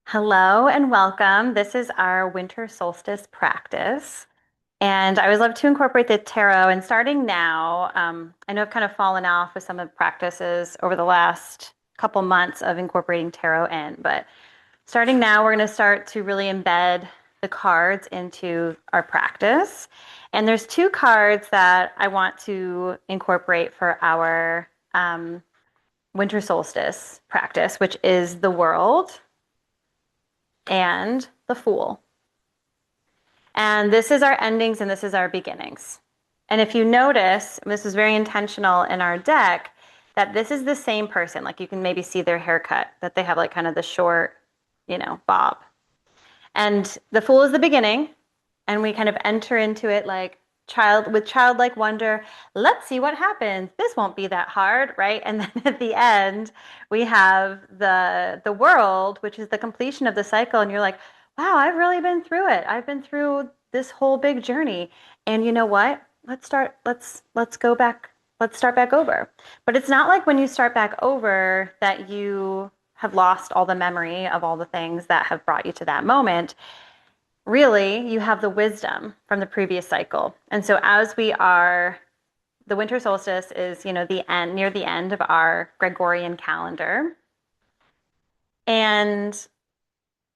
Hello and welcome. This is our winter solstice practice. And I always love to incorporate the tarot. And starting now, I know I've kind of fallen off with some of the practices over the last couple months of incorporating tarot in. But starting now, we're going to start to really embed the cards into our practice. And there's two cards that I want to incorporate for our winter solstice practice, which is the World and the Fool. And this is our endings and this is our beginnings. And if you notice, this is very intentional in our deck, that this is the same person. Like you can maybe see their haircut, that they have like kind of the short, bob. And the Fool is the beginning, and we kind of enter into it like childlike wonder. Let's see what happens. This won't be that hard, right? And then at the end, we have the World, which is the completion of the cycle, and you're like, wow, I've really been through it. I've been through this whole big journey. And you know what? Let's go back. Let's start back over. But it's not like when you start back over that you have lost all the memory of all the things that have brought you to that moment. Really, you have the wisdom from the previous cycle. And so as the winter solstice is, the end, near the end of our Gregorian calendar. And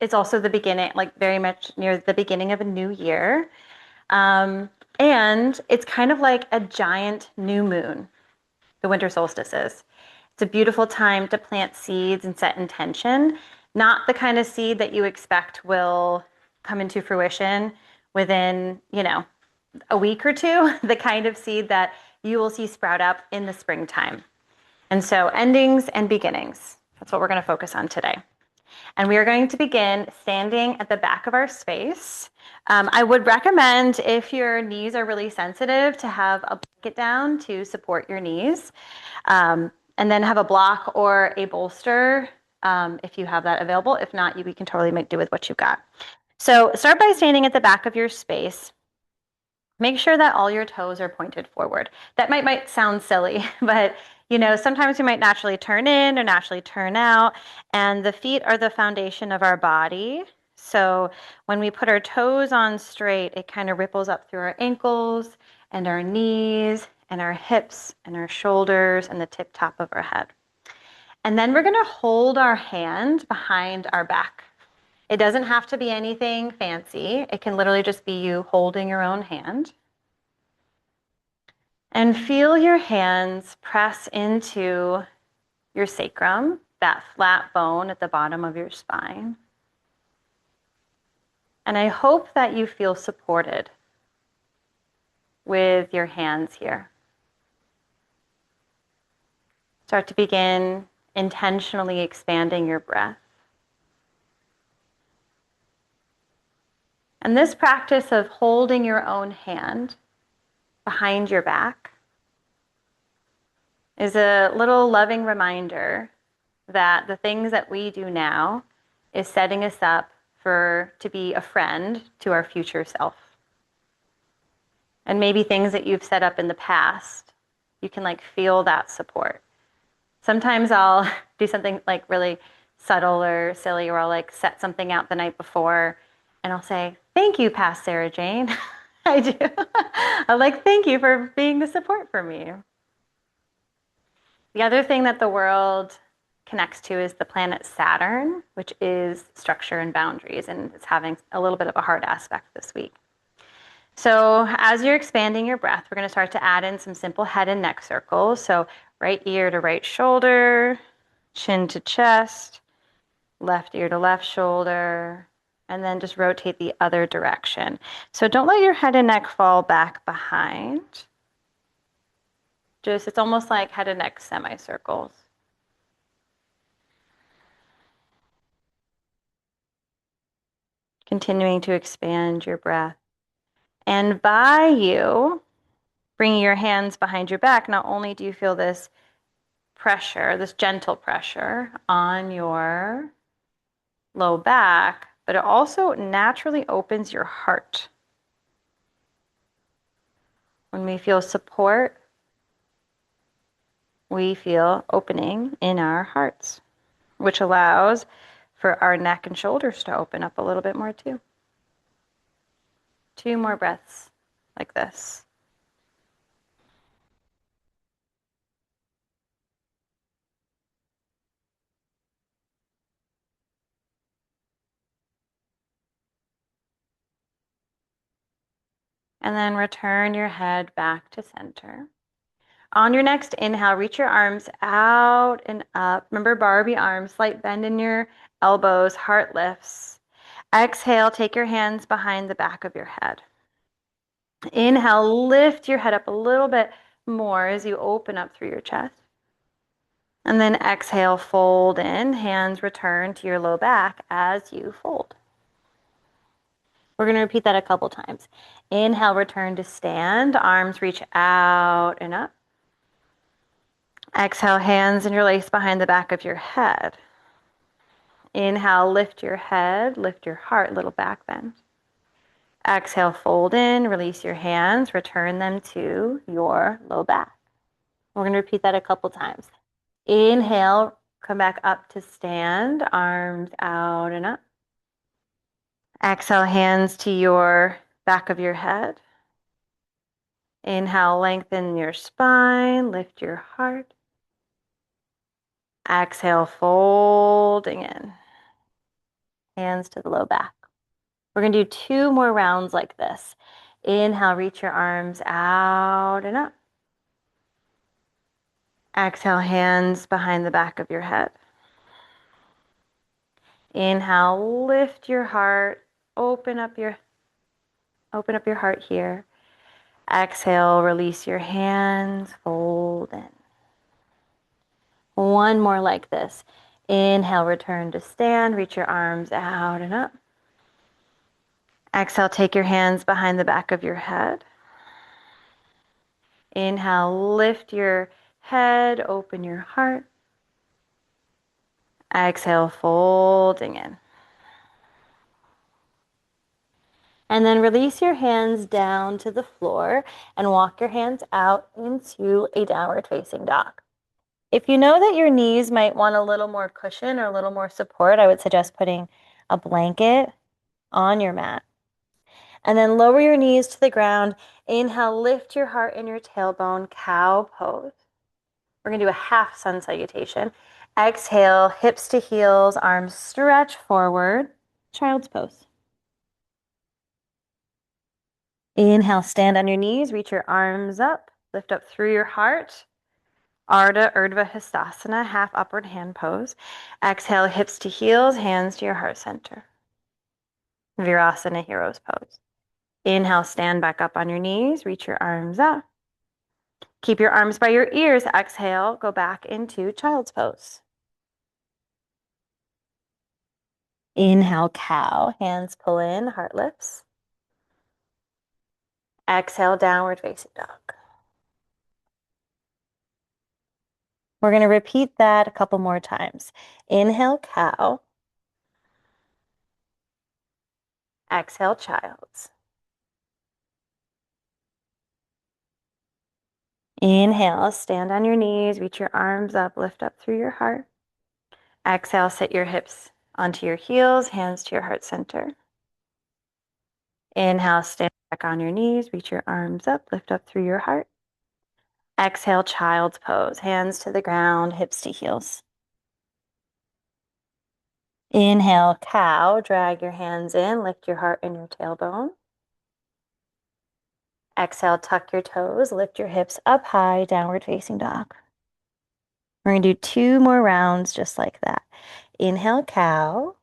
it's also the beginning, like very much near the beginning of a new year. And it's kind of like a giant new moon, the winter solstice is. It's a beautiful time to plant seeds and set intention, not the kind of seed that you expect will come into fruition within, a week or two, the kind of seed that you will see sprout up in the springtime. And so endings and beginnings, that's what we're going to focus on today. And we are going to begin standing at the back of our space. I would recommend, if your knees are really sensitive, to have a blanket down to support your knees. And then have a block or a bolster if you have that available. If not, we can totally make do with what you've got. So start by standing at the back of your space. Make sure that all your toes are pointed forward. That might sound silly, but sometimes we might naturally turn in or naturally turn out, and the feet are the foundation of our body. So when we put our toes on straight, it kind of ripples up through our ankles and our knees and our hips and our shoulders and the tip top of our head. And then we're going to hold our hand behind our back. It doesn't have to be anything fancy. It can literally just be you holding your own hand. And feel your hands press into your sacrum, that flat bone at the bottom of your spine. And I hope that you feel supported with your hands here. Start to begin intentionally expanding your breath. And this practice of holding your own hand behind your back is a little loving reminder that the things that we do now is setting us up to be a friend to our future self. And maybe things that you've set up in the past, you can feel that support. Sometimes I'll do something really subtle or silly, or I'll set something out the night before and I'll say, "Thank you, past Sarah Jane." I do. I'm thank you for being the support for me. The other thing that the World connects to is the planet Saturn, which is structure and boundaries, and it's having a little bit of a hard aspect this week. So as you're expanding your breath, we're going to start to add in some simple head and neck circles. So right ear to right shoulder, chin to chest, left ear to left shoulder, and then just rotate the other direction. So don't let your head and neck fall back behind. It's almost like head and neck semicircles. Continuing to expand your breath. And by you bringing your hands behind your back, not only do you feel this pressure, this gentle pressure on your low back, but it also naturally opens your heart. When we feel support, we feel opening in our hearts, which allows for our neck and shoulders to open up a little bit more too. 2 more breaths like this. And then return your head back to center. On your next inhale, reach your arms out and up. Remember Barbie arms, slight bend in your elbows, heart lifts. Exhale, take your hands behind the back of your head. Inhale, lift your head up a little bit more as you open up through your chest. And then exhale, fold in, hands return to your low back as you fold. We're going to repeat that a couple times. Inhale, return to stand, arms reach out and up. Exhale, hands interlace behind the back of your head. Inhale, lift your head, lift your heart, little back bend. Exhale, fold in, release your hands, return them to your low back. We're going to repeat that a couple times. Inhale, come back up to stand, arms out and up. Exhale, hands to your back of your head. Inhale, lengthen your spine, lift your heart. Exhale, folding in. Hands to the low back. We're going to do 2 more rounds like this. Inhale, reach your arms out and up. Exhale, hands behind the back of your head. Inhale, lift your heart, open up your heart here. Exhale, release your hands, fold in. 1 more like this. Inhale, return to stand, reach your arms out and up. Exhale, take your hands behind the back of your head. Inhale, lift your head, open your heart. Exhale, folding in. And then release your hands down to the floor and walk your hands out into a downward facing dog. If you know that your knees might want a little more cushion or a little more support, I would suggest putting a blanket on your mat. And then lower your knees to the ground. Inhale, lift your heart and your tailbone, cow pose. We're going to do a half sun salutation. Exhale, hips to heels, arms stretch forward, child's pose. Inhale, stand on your knees, reach your arms up, lift up through your heart. Ardha Urdhva Hastasana, half upward hand pose. Exhale, hips to heels, hands to your heart center. Virasana, hero's pose. Inhale, stand back up on your knees, reach your arms up. Keep your arms by your ears. Exhale, go back into child's pose. Inhale, cow, hands pull in, heart lifts. Exhale, downward facing dog. We're going to repeat that a couple more times. Inhale, cow. Exhale, child's. Inhale, stand on your knees, reach your arms up, lift up through your heart. Exhale, sit your hips onto your heels, hands to your heart center. Inhale, stand back on your knees, reach your arms up, lift up through your heart. Exhale, child's pose, hands to the ground, hips to heels. Inhale, cow, drag your hands in, lift your heart and your tailbone. Exhale, tuck your toes, lift your hips up high, downward facing dog. We're going to do 2 more rounds just like that. Inhale, cow.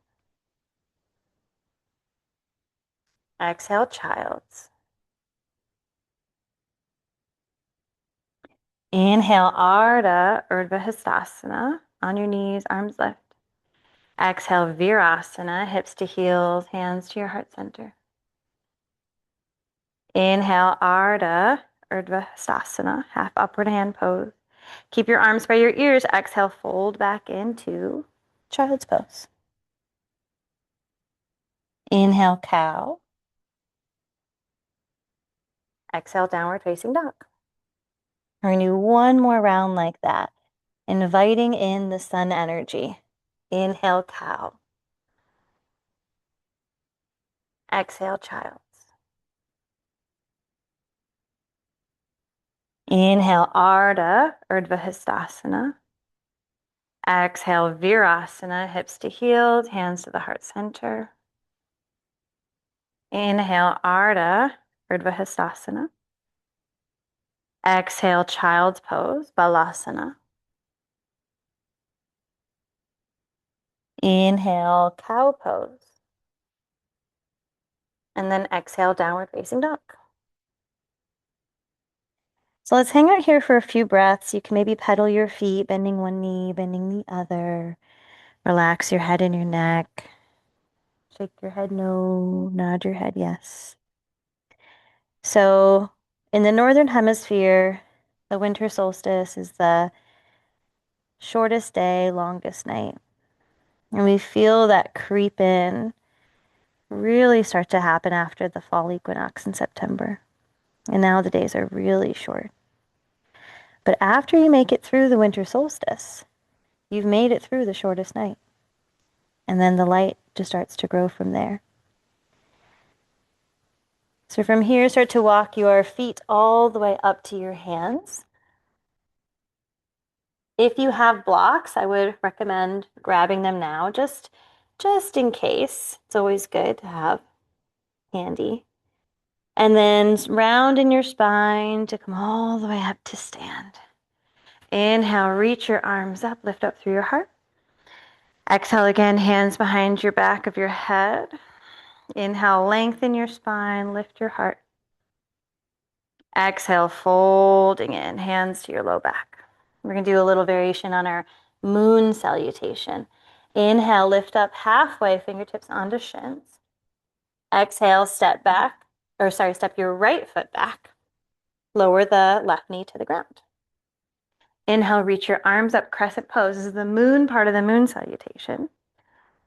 Exhale, child's. Inhale, Ardha Urdhva Hastasana, on your knees, arms lift. Exhale, Virasana, hips to heels, hands to your heart center. Inhale, Ardha Urdhva Hastasana, half upward hand pose. Keep your arms by your ears. Exhale, fold back into child's pose. Inhale, cow. Exhale, downward facing dog. We're going to do 1 more round like that, inviting in the sun energy. Inhale, cow. Exhale, child's. Inhale, Ardha, Urdhva Hastasana. Exhale, Virasana, hips to heels, hands to the heart center. Inhale, Ardha, Urdhva Hastasana. Exhale, child's pose, Balasana. Inhale, cow pose. And then exhale, downward facing dog. So let's hang out here for a few breaths. You can maybe pedal your feet, bending one knee, bending the other. Relax your head and your neck. Shake your head no, nod your head yes. So in the northern hemisphere, the winter solstice is the shortest day, longest night. And we feel that creep in really start to happen after the fall equinox in September. And now the days are really short. But after you make it through the winter solstice, you've made it through the shortest night. And then the light just starts to grow from there. So from here, start to walk your feet all the way up to your hands. If you have blocks, I would recommend grabbing them now, just in case. It's always good to have handy. And then round in your spine to come all the way up to stand. Inhale, reach your arms up, lift up through your heart. Exhale again, hands behind your back of your head. Inhale, lengthen your spine, lift your heart. Exhale, folding in, hands to your low back. We're going to do a little variation on our moon salutation. Inhale, lift up halfway, fingertips onto shins. Exhale, step your right foot back. Lower the left knee to the ground. Inhale, reach your arms up, crescent pose. This is the moon part of the moon salutation.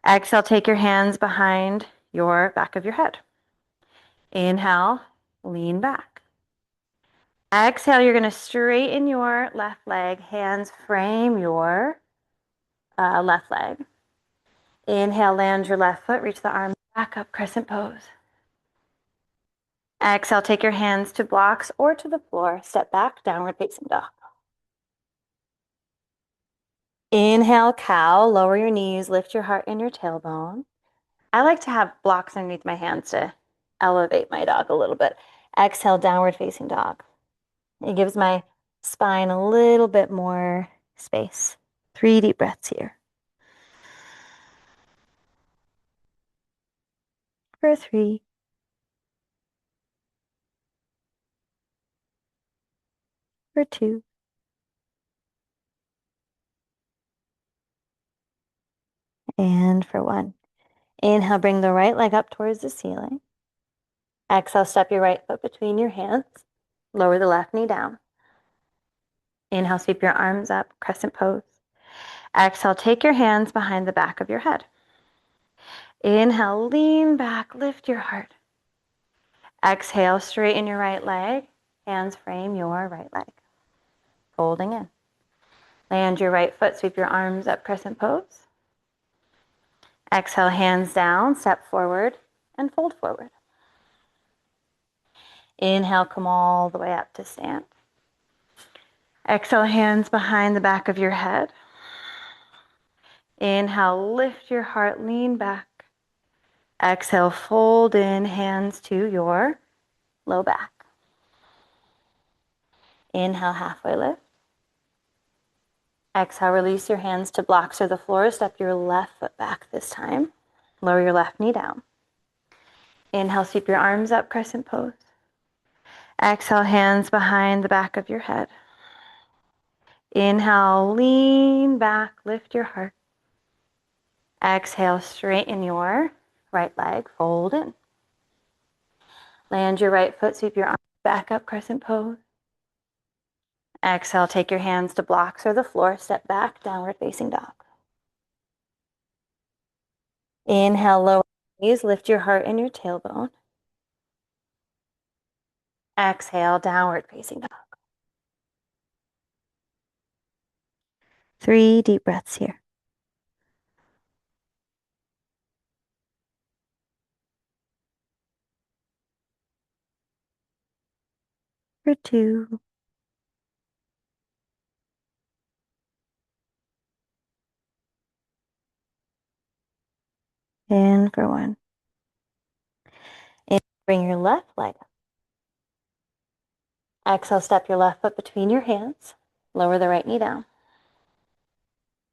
Exhale, take your hands behind your back of your head. Inhale, lean back. Exhale, you're going to straighten your left leg, hands frame your left leg. Inhale, land your left foot, reach the arms back up, crescent pose. Exhale, take your hands to blocks or to the floor, step back, downward facing dog. Inhale, cow, lower your knees, lift your heart and your tailbone. I like to have blocks underneath my hands to elevate my dog a little bit. Exhale, downward facing dog. It gives my spine a little bit more space. 3 deep breaths here. For 3. For 2. And for 1. Inhale, bring the right leg up towards the ceiling. Exhale, step your right foot between your hands. Lower the left knee down. Inhale, sweep your arms up, crescent pose. Exhale, take your hands behind the back of your head. Inhale, lean back, lift your heart. Exhale, straighten your right leg. Hands frame your right leg. Folding in. Land your right foot, sweep your arms up, crescent pose. Exhale, hands down, step forward, and fold forward. Inhale, come all the way up to stand. Exhale, hands behind the back of your head. Inhale, lift your heart, lean back. Exhale, fold in, hands to your low back. Inhale, halfway lift. Exhale, release your hands to blocks or the floor. Step your left foot back this time. Lower your left knee down. Inhale, sweep your arms up, crescent pose. Exhale, hands behind the back of your head. Inhale, lean back, lift your heart. Exhale, straighten your right leg, fold in. Land your right foot, sweep your arms back up, crescent pose. Exhale, take your hands to blocks or the floor, step back, downward facing dog. Inhale, lower knees, lift your heart and your tailbone. Exhale, downward facing dog. 3 deep breaths here. for 2, in for 1. And bring your left leg up. Exhale, step your left foot between your hands. Lower the right knee down.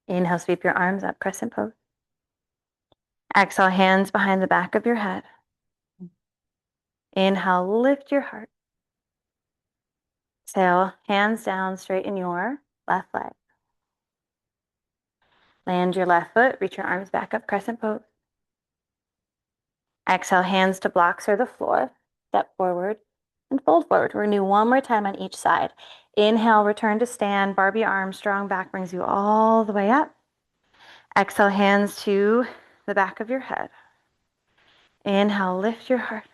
Inhale, sweep your arms up, crescent pose. Exhale, hands behind the back of your head. Inhale, lift your heart. Exhale, hands down, straighten your left leg. Land your left foot, reach your arms back up, crescent pose. Exhale, hands to blocks or the floor. Step forward and fold forward. We're gonna do one more time on each side. Inhale, return to stand, Barbie arms, strong back brings you all the way up. Exhale, hands to the back of your head. Inhale, lift your heart.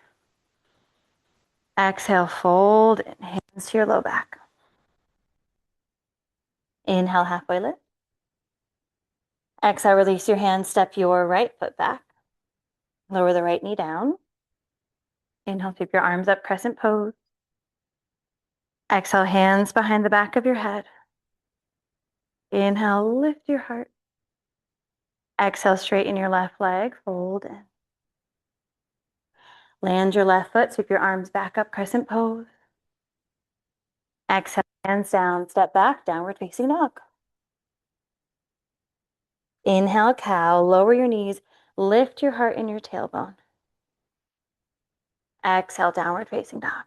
Exhale, fold, and hands to your low back. Inhale, halfway lift. Exhale, release your hands, step your right foot back. Lower the right knee down. Inhale, sweep your arms up, crescent pose. Exhale, hands behind the back of your head. Inhale, lift your heart. Exhale, straighten your left leg, fold in. Land your left foot, sweep your arms back up, crescent pose. Exhale, hands down, step back, downward facing dog. Inhale, cow, lower your knees, lift your heart and your tailbone. Exhale, downward facing dog.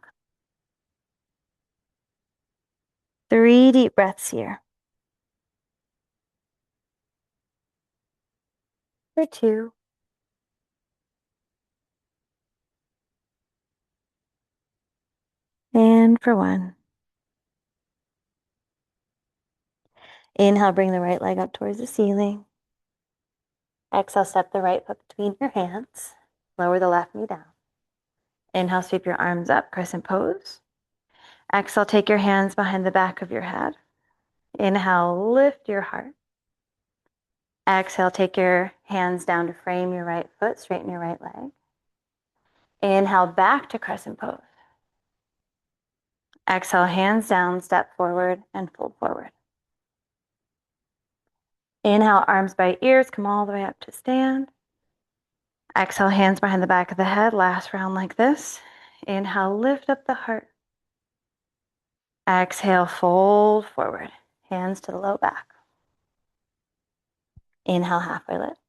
3 deep breaths here. For 2. And for 1. Inhale, bring the right leg up towards the ceiling. Exhale, step the right foot between your hands. Lower the left knee down. Inhale, sweep your arms up, crescent pose. Exhale, take your hands behind the back of your head. Inhale, lift your heart. Exhale, take your hands down to frame your right foot, straighten your right leg. Inhale, back to crescent pose. Exhale, hands down, step forward and fold forward. Inhale, arms by ears, come all the way up to stand. Exhale, hands behind the back of the head, last round like this. Inhale, lift up the heart. Exhale, fold forward, hands to the low back. Inhale, halfway lift.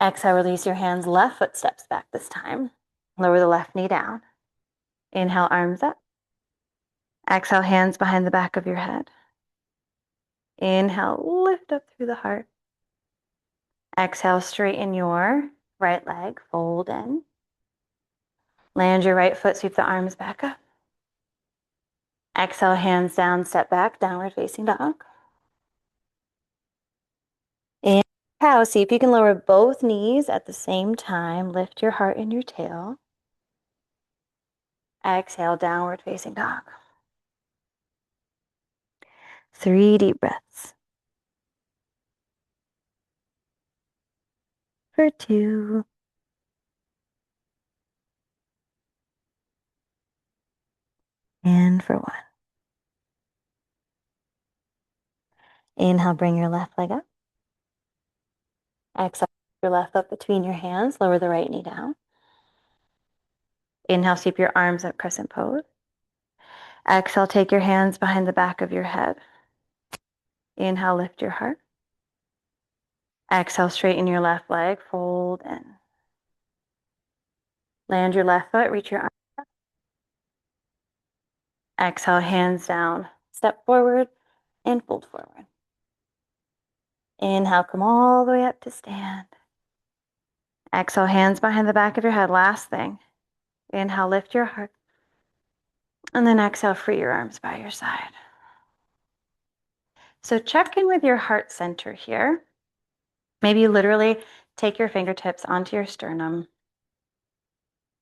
Exhale, release your hands, left foot steps back this time. Lower the left knee down. Inhale, arms up. Exhale, hands behind the back of your head. Inhale, lift up through the heart. Exhale, straighten your right leg, fold in. Land your right foot, sweep the arms back up. Exhale, hands down, step back, downward facing dog. And cow, see if you can lower both knees at the same time. Lift your heart and your tail. Exhale, downward facing dog. 3 deep breaths. For 2. And for 1. Inhale, bring your left leg up. Exhale, your left foot between your hands. Lower the right knee down. Inhale, sweep your arms up, crescent pose. Exhale, take your hands behind the back of your head. Inhale, lift your heart. Exhale, straighten your left leg, fold in. Land your left foot, reach your arm up. Exhale, hands down, step forward and fold forward. Inhale, come all the way up to stand. Exhale, hands behind the back of your head. Last thing. Inhale, lift your heart. And then exhale, free your arms by your side. So check in with your heart center here. Maybe you literally take your fingertips onto your sternum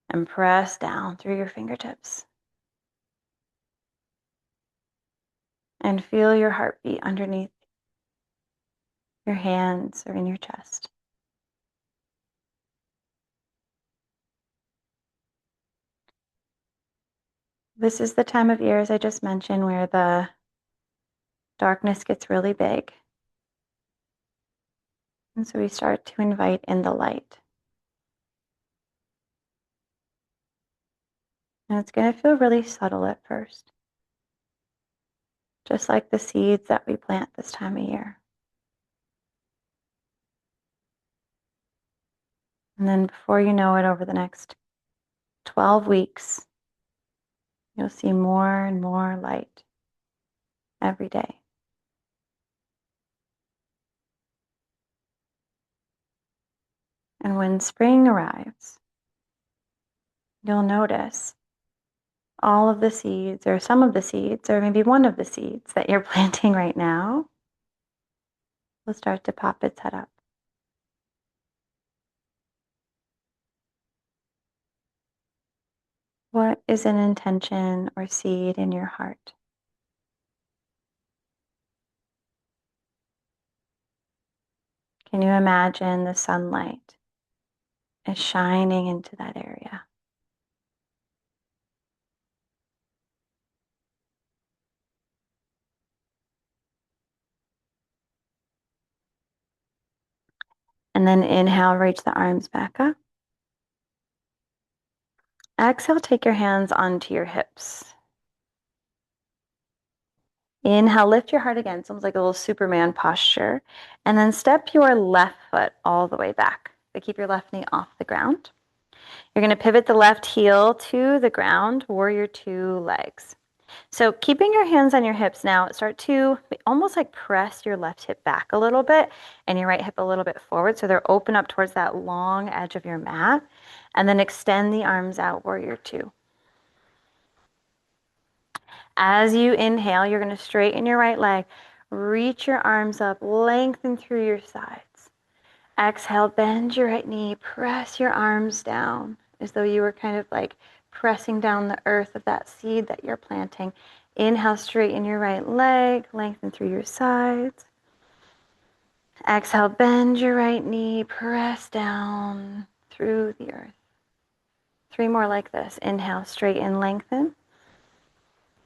and press down through your fingertips. And feel your heartbeat underneath your hands or in your chest. This is the time of year, as I just mentioned, where the darkness gets really big. And so we start to invite in the light. And it's going to feel really subtle at first, just like the seeds that we plant this time of year. And then before you know it, over the next 12 weeks, you'll see more and more light every day. And when spring arrives, you'll notice all of the seeds, or some of the seeds, or maybe one of the seeds that you're planting right now will start to pop its head up. What is an intention or seed in your heart? Can you imagine the sunlight is shining into that area? And then inhale, reach the arms back up. Exhale, take your hands onto your hips. Inhale, lift your heart again. It's almost like a little Superman posture. And then step your left foot all the way back. But keep your left knee off the ground. You're going to pivot the left heel to the ground, warrior two legs. So keeping your hands on your hips now, start to almost like press your left hip back a little bit and your right hip a little bit forward. So they're open up towards that long edge of your mat. And then extend the arms out, warrior two. As you inhale, you're going to straighten your right leg, reach your arms up, lengthen through your sides. Exhale, bend your right knee, press your arms down as though you were kind of like pressing down the earth of that seed that you're planting. Inhale, straighten your right leg, lengthen through your sides. Exhale, bend your right knee, press down through the earth. 3 more like this. Inhale, straighten, lengthen.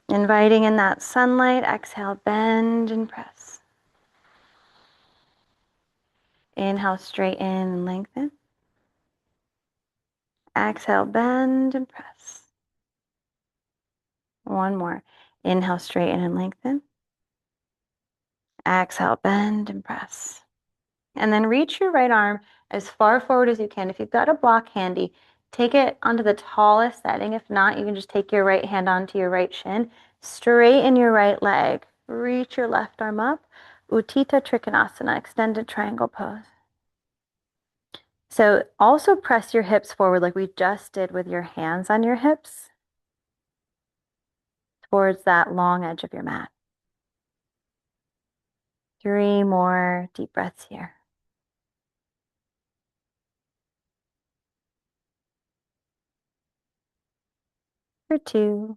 Inviting in that sunlight. Exhale, bend and press. Inhale, straighten and lengthen. Exhale, bend and press. One more. Inhale, straighten and lengthen. Exhale, bend and press. And then reach your right arm as far forward as you can. If you've got a block handy, take it onto the tallest setting. If not, you can just take your right hand onto your right shin. Straighten your right leg. Reach your left arm up. Utthita Trikonasana, extended triangle pose. So also press your hips forward like we just did with your hands on your hips towards that long edge of your mat. 3 more deep breaths here. For 2.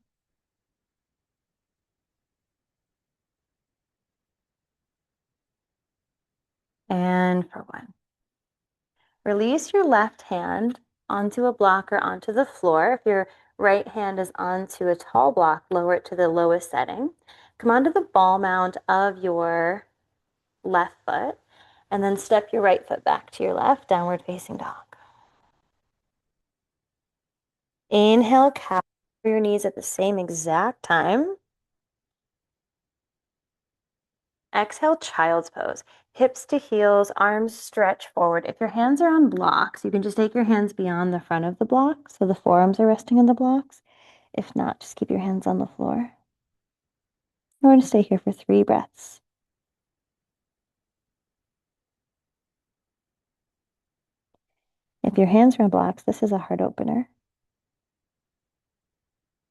And for 1. Release your left hand onto a block or onto the floor. If your right hand is onto a tall block, lower it to the lowest setting. Come onto the ball mount of your left foot, and then step your right foot back to your left, downward facing dog. Inhale, cow over your knees at the same exact time. Exhale, child's pose. Hips to heels, arms stretch forward. If your hands are on blocks, you can just take your hands beyond the front of the block, so the forearms are resting on the blocks. If not, just keep your hands on the floor. We're going to stay here for 3 breaths. If your hands are on blocks, this is a heart opener.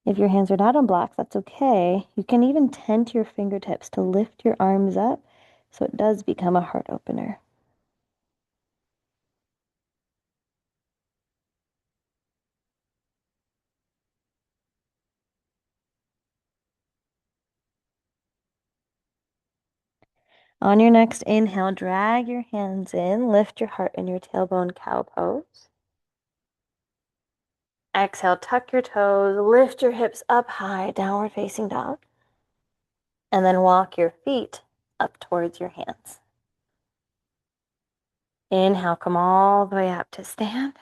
If your hands are not on blocks, that's okay. You can even tent your fingertips to lift your arms up so it does become a heart opener. On your next inhale, drag your hands in, lift your heart in your tailbone cow pose. Exhale, tuck your toes, lift your hips up high, downward facing dog. And then walk your feet up towards your hands. Inhale, come all the way up to stand.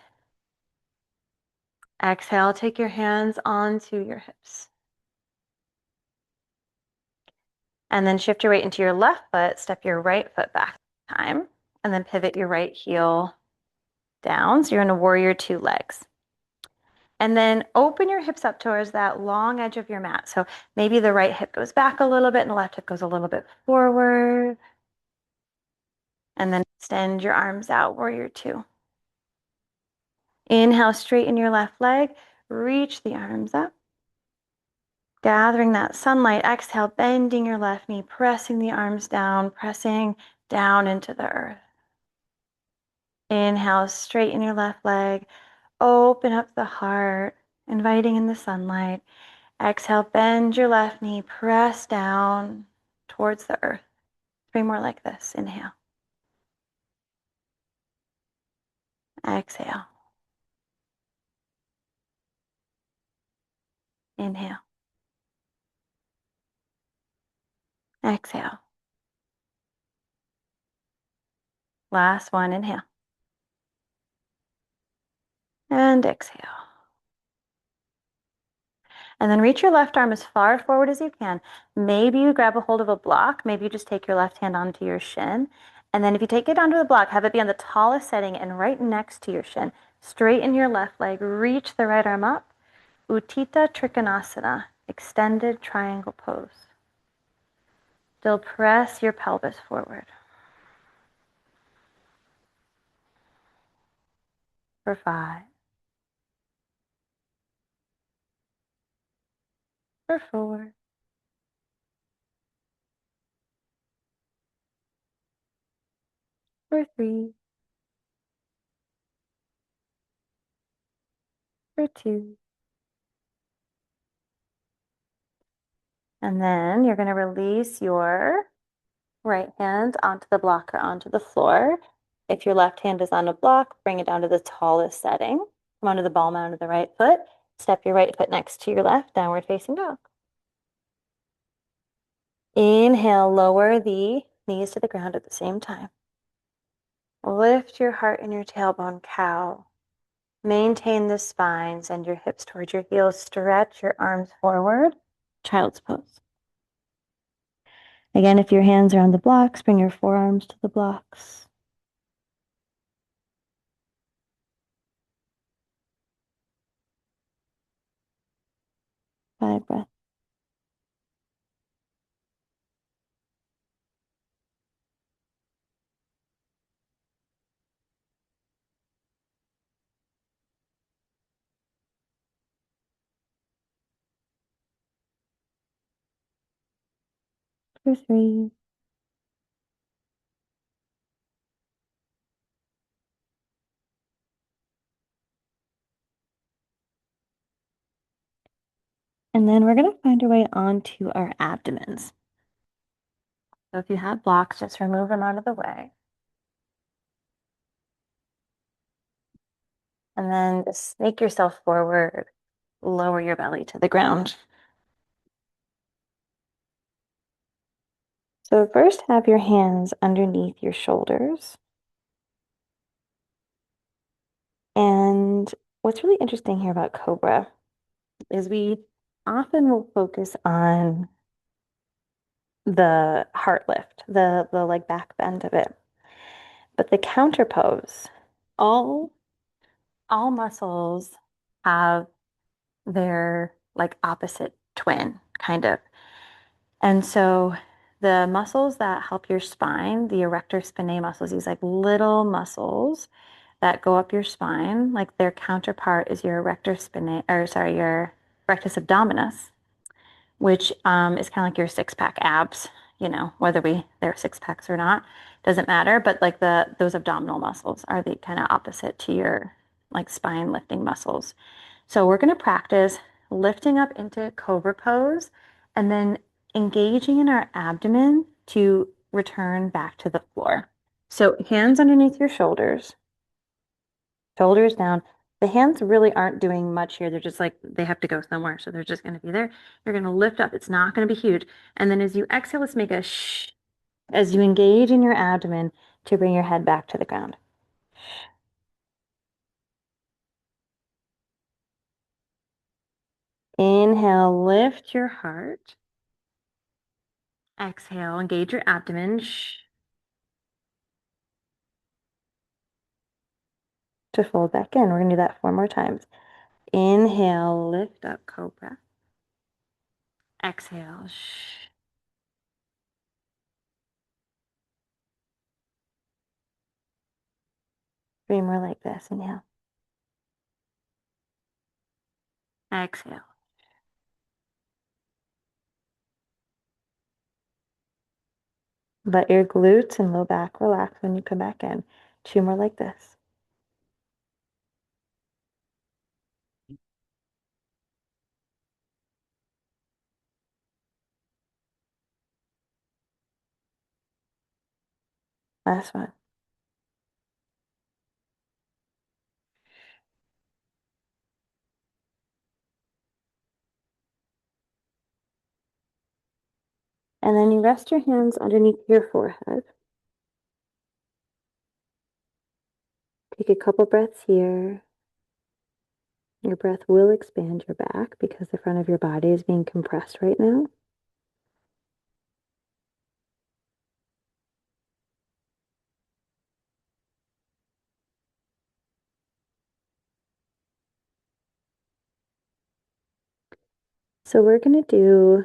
Exhale, take your hands onto your hips. And then shift your weight into your left foot, step your right foot back time, and then pivot your right heel down. So you're in a warrior two legs. And then open your hips up towards that long edge of your mat. So maybe the right hip goes back a little bit and the left hip goes a little bit forward. And then extend your arms out, warrior two. Inhale, straighten your left leg, reach the arms up. Gathering that sunlight, exhale, bending your left knee, pressing the arms down, pressing down into the earth. Inhale, straighten your left leg, open up the heart, inviting in the sunlight. Exhale, bend your left knee, press down towards the earth. 3 more like this. Inhale. Exhale. Inhale. Exhale. Last one. Inhale. And exhale. And then reach your left arm as far forward as you can. Maybe you grab a hold of a block. Maybe you just take your left hand onto your shin. And then if you take it onto the block, have it be on the tallest setting and right next to your shin. Straighten your left leg. Reach the right arm up. Utthita Trikonasana, extended triangle pose. Still press your pelvis forward. For 5. For 4. For 3. For 2. And then you're going to release your right hand onto the block or onto the floor. If your left hand is on a block, bring it down to the tallest setting. Come onto the ball mound of the right foot. Step your right foot next to your left, downward facing dog. Inhale, lower the knees to the ground at the same time. Lift your heart and your tailbone, cow. Maintain the spine, send your hips towards your heels, stretch your arms forward, child's pose. Again, if your hands are on the blocks, bring your forearms to the blocks. Five breaths. For 3. And then we're going to find our way onto our abdomens. So if you have blocks, just remove them out of the way. And then just snake yourself forward, lower your belly to the ground. So first have your hands underneath your shoulders. And what's really interesting here about Cobra is we often will focus on the heart lift, the like back bend of it. But the counter pose, all muscles have their like opposite twin, kind of. And so the muscles that help your spine, the erector spinae muscles, these like little muscles that go up your spine, like their counterpart is your erector spinae, or sorry, your rectus abdominis, which is kind of like your six-pack abs, whether they're six packs or not, doesn't matter. But like those abdominal muscles are the kind of opposite to your like spine lifting muscles. So we're going to practice lifting up into cobra pose and then engaging in our abdomen to return back to the floor. So hands underneath your shoulders, shoulders down, The hands really aren't doing much here. They're just like, they have to go somewhere. So they're just going to be there. You're going to lift up. It's not going to be huge. And then as you exhale, let's make a shh as you engage in your abdomen to bring your head back to the ground. Inhale, lift your heart. Exhale, engage your abdomen. Shh. To fold back in. We're going to do that 4 more times. Inhale, lift up, cobra. Exhale, shh. 3 more like this. Inhale. Exhale. Let your glutes and low back relax when you come back in. 2 more like this. Last one. And then you rest your hands underneath your forehead. Take a couple breaths here. Your breath will expand your back because the front of your body is being compressed right now. So we're going to do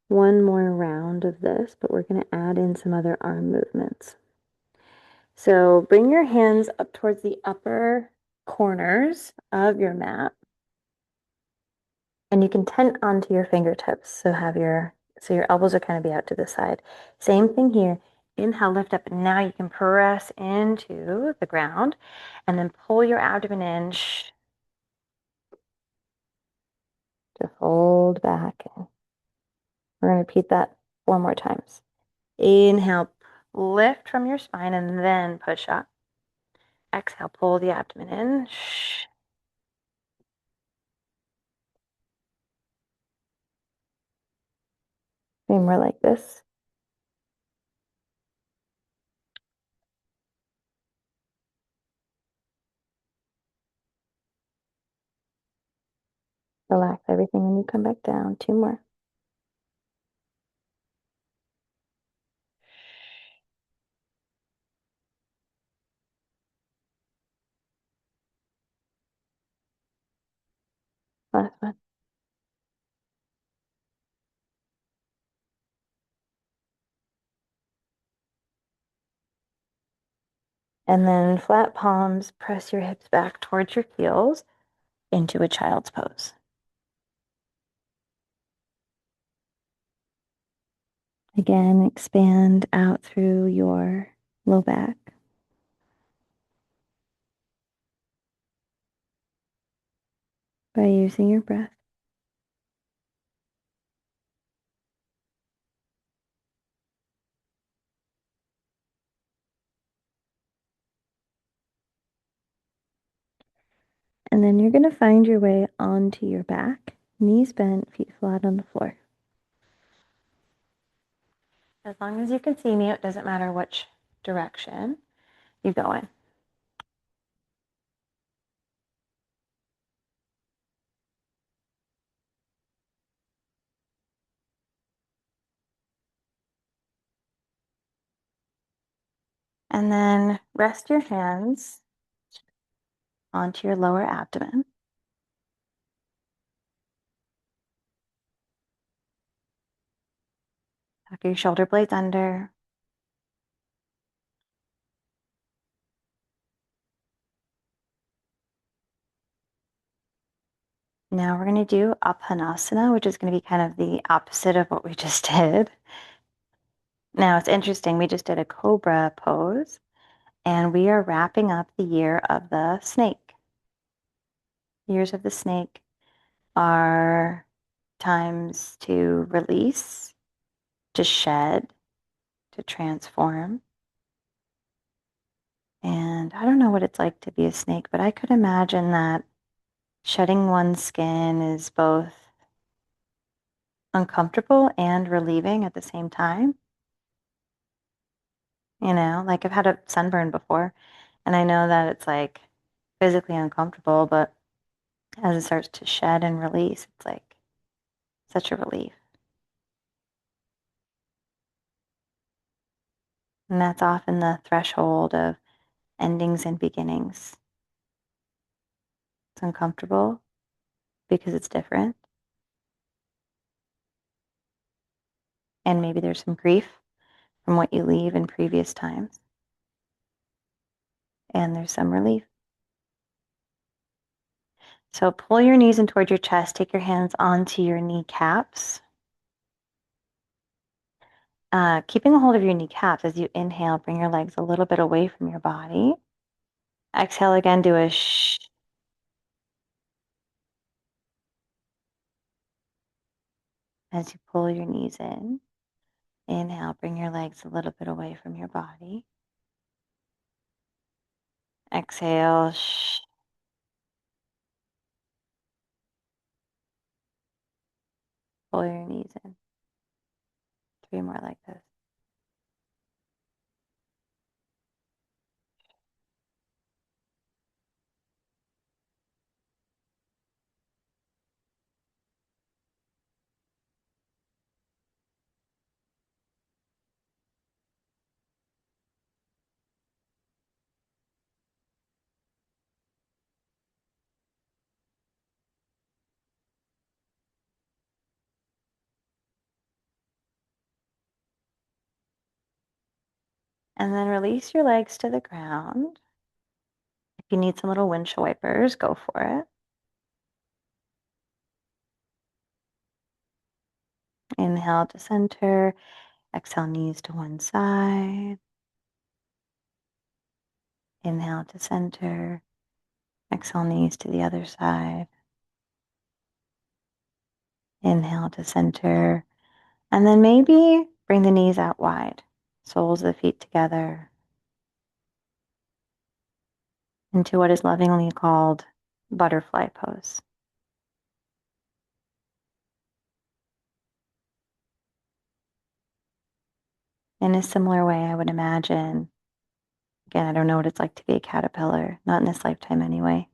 1 more round of this, but we're going to add in some other arm movements. So bring your hands up towards the upper corners of your mat. And you can tent onto your fingertips. So your elbows are kind of be out to the side. Same thing here. Inhale, lift up, and now you can press into the ground and then pull your abdomen in to fold back in. We're going to repeat that 4 more times. Inhale, lift from your spine and then push up. Exhale, pull the abdomen in. 3 more like this. Relax everything when you come back down. 2 more. Last one. And then flat palms, press your hips back towards your heels into a child's pose. Again, expand out through your low back. By using your breath. And then you're going to find your way onto your back, knees bent, feet flat on the floor. As long as you can see me, it doesn't matter which direction you go in. And then rest your hands onto your lower abdomen. Tuck your shoulder blades under. Now we're going to do Apanasana, which is going to be kind of the opposite of what we just did. Now it's interesting, we just did a cobra pose, and we are wrapping up the year of the snake. Years of the snake are times to release, to shed, to transform. And I don't know what it's like to be a snake, but I could imagine that Shedding one's skin is both uncomfortable and relieving at the same time. Like I've had a sunburn before, and I know that it's like physically uncomfortable, but as it starts to shed and release, it's like such a relief. And that's often the threshold of endings and beginnings. It's uncomfortable because it's different. And maybe there's some grief from what you leave in previous times. And there's some relief. So pull your knees in toward your chest. Take your hands onto your kneecaps. Keeping a hold of your kneecaps as you inhale, bring your legs a little bit away from your body. Exhale again, do a shh. As you pull your knees in. Inhale, bring your legs a little bit away from your body. Exhale, shh. Pull your knees in. 3 more like this. And then release your legs to the ground. If you need some little windshield wipers, go for it. Inhale to center. Exhale, knees to one side. Inhale to center. Exhale, knees to the other side. Inhale to center. And then maybe bring the knees out wide. Soles of the feet together into what is lovingly called butterfly pose. In a similar way, I would imagine, again, I don't know what it's like to be a caterpillar, not in this lifetime anyway.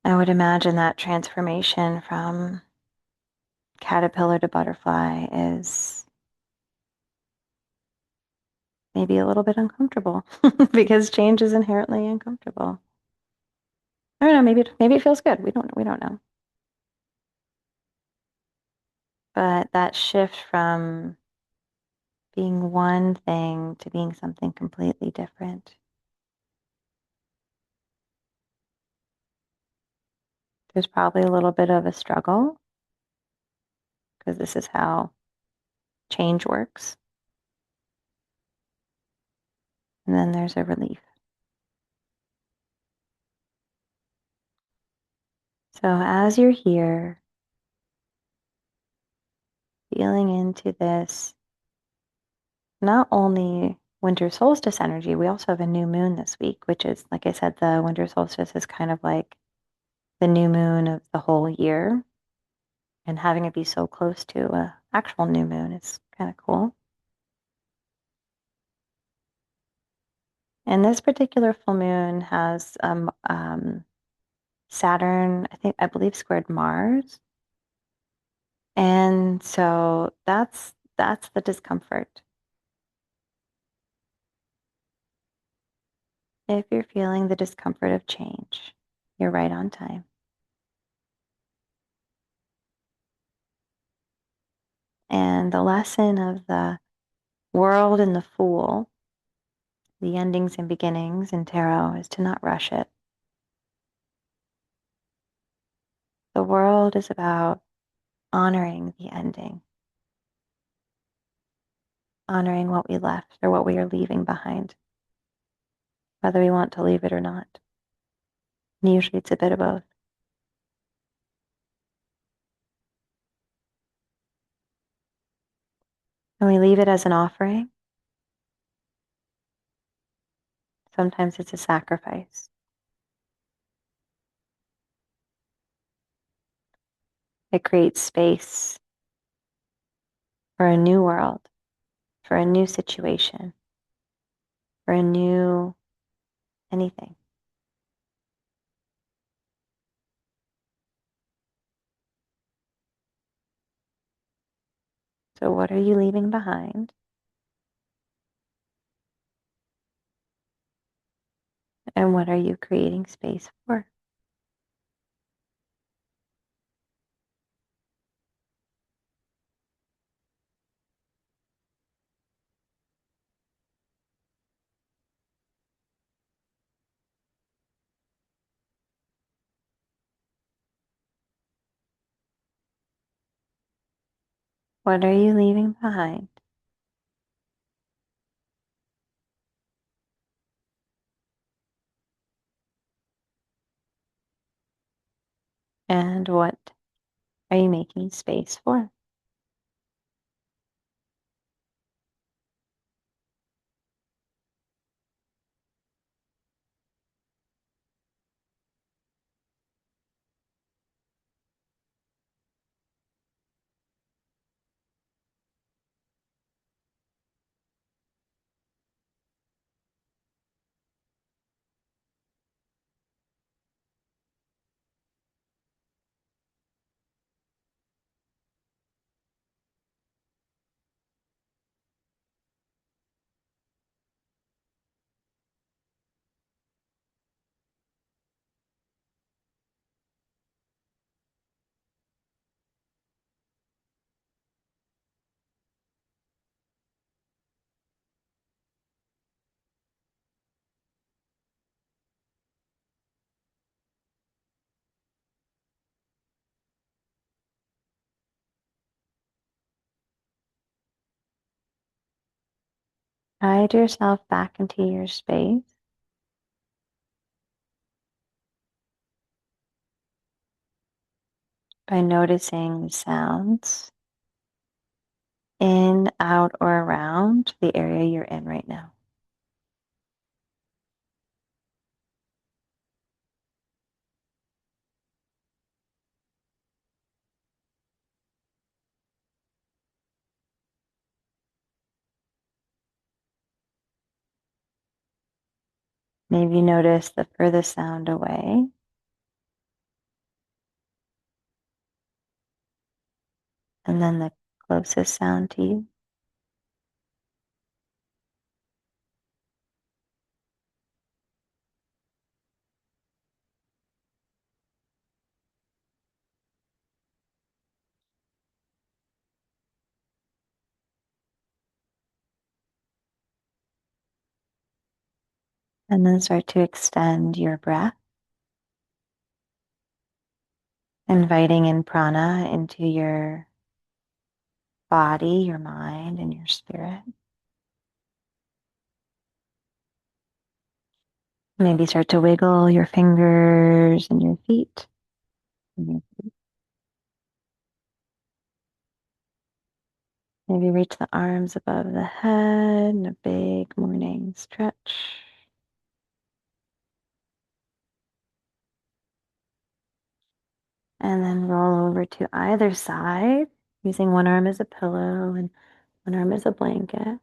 I would imagine that transformation from caterpillar to butterfly is maybe a little bit uncomfortable because change is inherently uncomfortable. I don't know, maybe it feels good. We don't know. But that shift from being one thing to being something completely different. There's probably a little bit of a struggle because this is how change works. And then there's a relief. So as you're here, feeling into this, not only winter solstice energy, we also have a new moon this week, which is, like I said, the winter solstice is kind of like the new moon of the whole year. And having it be so close to an actual new moon is kind of cool. And this particular full moon has Saturn, I believe, squared Mars. And so that's the discomfort. If you're feeling the discomfort of change, you're right on time. And the lesson of the world and the fool, the endings and beginnings in tarot, is to not rush it. The world is about honoring the ending, honoring what we left or what we are leaving behind, whether we want to leave it or not. And usually it's a bit of both. And we leave it as an offering. Sometimes it's a sacrifice. It creates space for a new world, for a new situation, for a new anything. So, what are you leaving behind? And what are you creating space for? What are you leaving behind? And what are you making space for? Guide yourself back into your space by noticing the sounds in, out, or around the area you're in right now. Maybe notice the furthest sound away, and then the closest sound to you. And then start to extend your breath, inviting in prana into your body, your mind, and your spirit. Maybe start to wiggle your fingers and your feet. Maybe reach the arms above the head in a big morning stretch. And then roll over to either side, using one arm as a pillow and one arm as a blanket.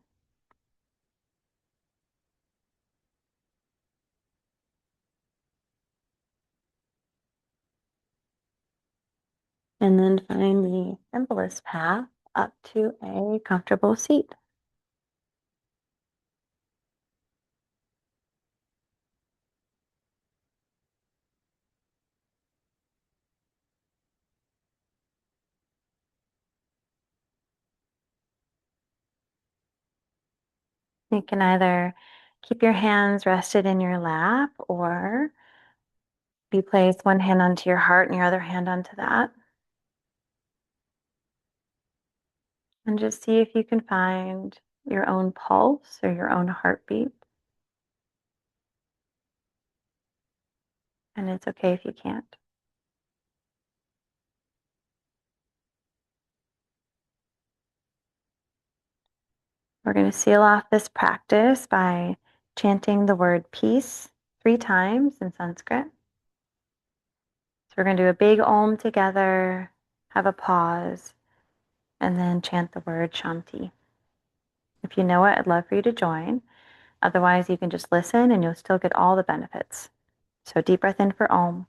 And then find the simplest path up to a comfortable seat. You can either keep your hands rested in your lap or be placed one hand onto your heart and your other hand onto that. And just see if you can find your own pulse or your own heartbeat. And it's okay if you can't. We're going to seal off this practice by chanting the word peace 3 times in Sanskrit. So we're going to do a big Om together, have a pause, and then chant the word Shanti. If you know it, I'd love for you to join. Otherwise, you can just listen and you'll still get all the benefits. So deep breath in for Om.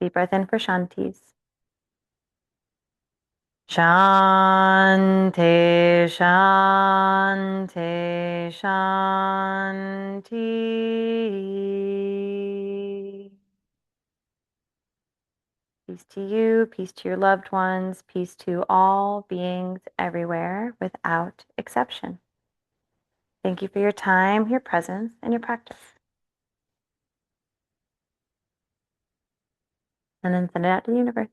Deep breath in for Shantis. Shanti, Shanti, Shanti. Peace to you, peace to your loved ones, peace to all beings everywhere without exception. Thank you for your time, your presence, and your practice. And then send it out to the universe.